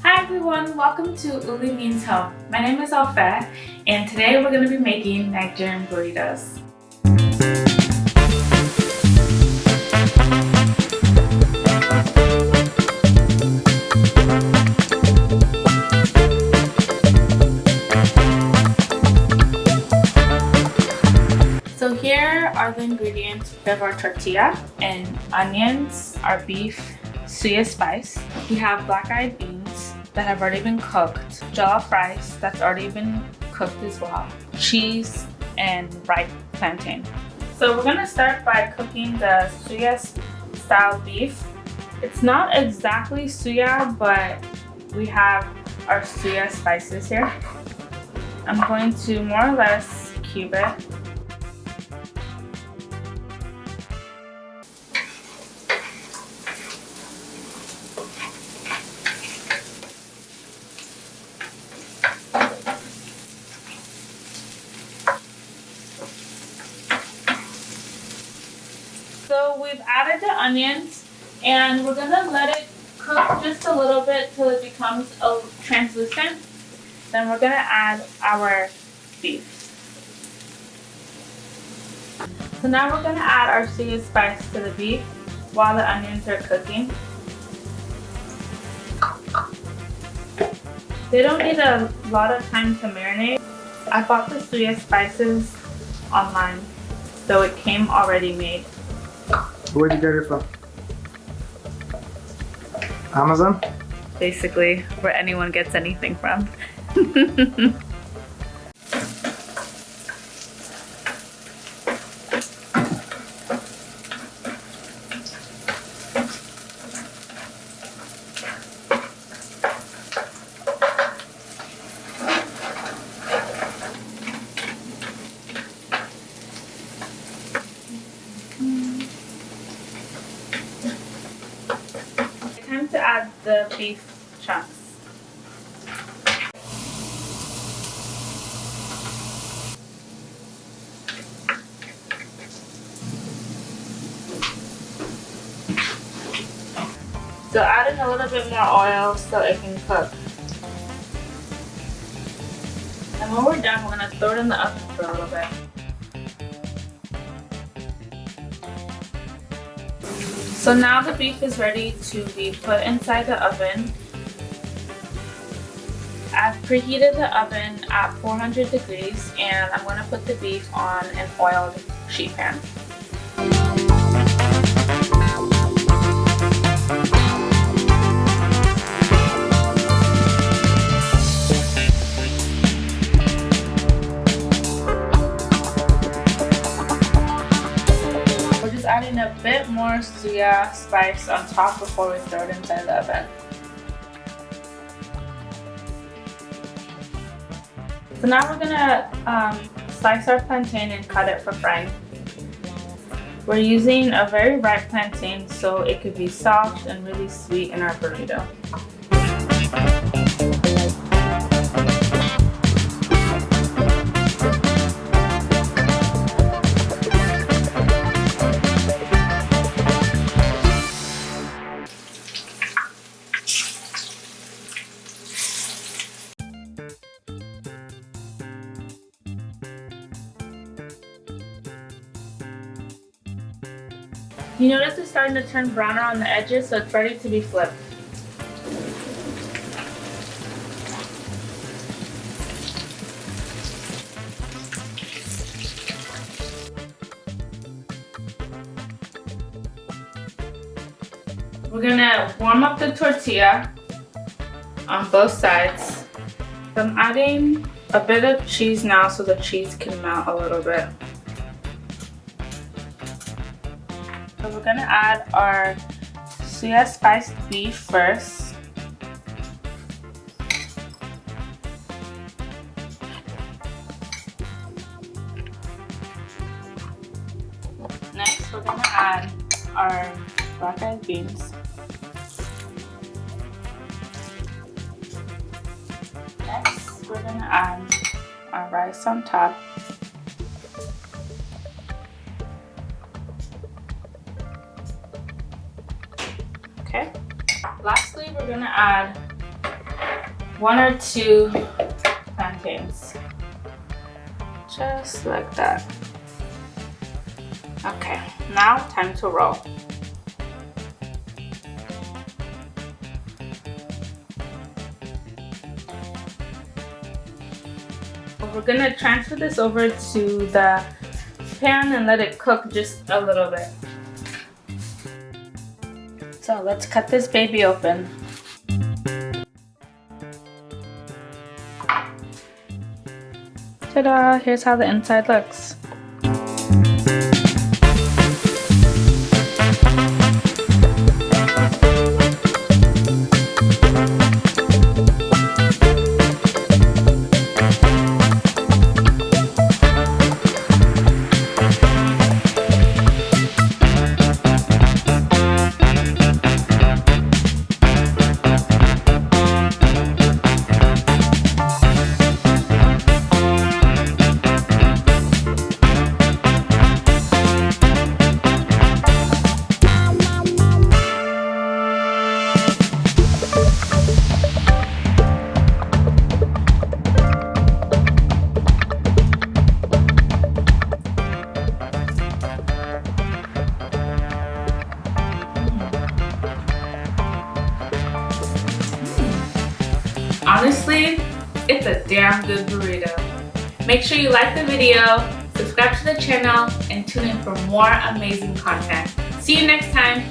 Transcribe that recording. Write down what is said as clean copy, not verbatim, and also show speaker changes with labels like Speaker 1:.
Speaker 1: Hi everyone, welcome to Uli Means Home. My name is Alfa, and today we're going to be making Nigerian burritos. So here are the ingredients. We have our tortilla and onions, our beef, suya spice. We have black-eyed beans that have already been cooked, jollof rice that's already been cooked as well, cheese, and ripe plantain. So we're gonna start by cooking the suya style beef. It's not exactly suya, but we have our suya spices here. I'm going to more or less cube it. So we've added the onions and we're gonna let it cook just a little bit till it becomes translucent. Then we're gonna add our beef. So now we're gonna add our suya spice to the beef while the onions are cooking. They don't need a lot of time to marinate. I bought the suya spices online, so it came already made.
Speaker 2: Where'd you get it from? Amazon?
Speaker 1: Basically, where anyone gets anything from. Time to add the beef chunks. So adding a little bit more oil so it can cook. And when we're done, we're gonna throw it in the oven for a little bit. So now the beef is ready to be put inside the oven. I've preheated the oven at 400 degrees and I'm going to put the beef on an oiled sheet pan. Adding a bit more suya spice on top before we throw it inside the oven. So now we're gonna slice our plantain and cut it for frying. We're using a very ripe plantain so it could be soft and really sweet in our burrito. You notice it's starting to turn browner on the edges, so it's ready to be flipped. We're gonna warm up the tortilla on both sides. I'm adding a bit of cheese now so the cheese can melt a little bit. So we're gonna add our suya spiced beef first. Next, we're gonna add our black-eyed beans. Next, we're gonna add our rice on top. Okay. Lastly, we're gonna add 1 or 2 plantains. Just like that. Okay, now time to roll. We're gonna transfer this over to the pan and let it cook just a little bit. So let's cut this baby open. Ta-da! Here's how the inside looks. Honestly, it's a damn good burrito. Make sure you like the video, subscribe to the channel, and tune in for more amazing content. See you next time.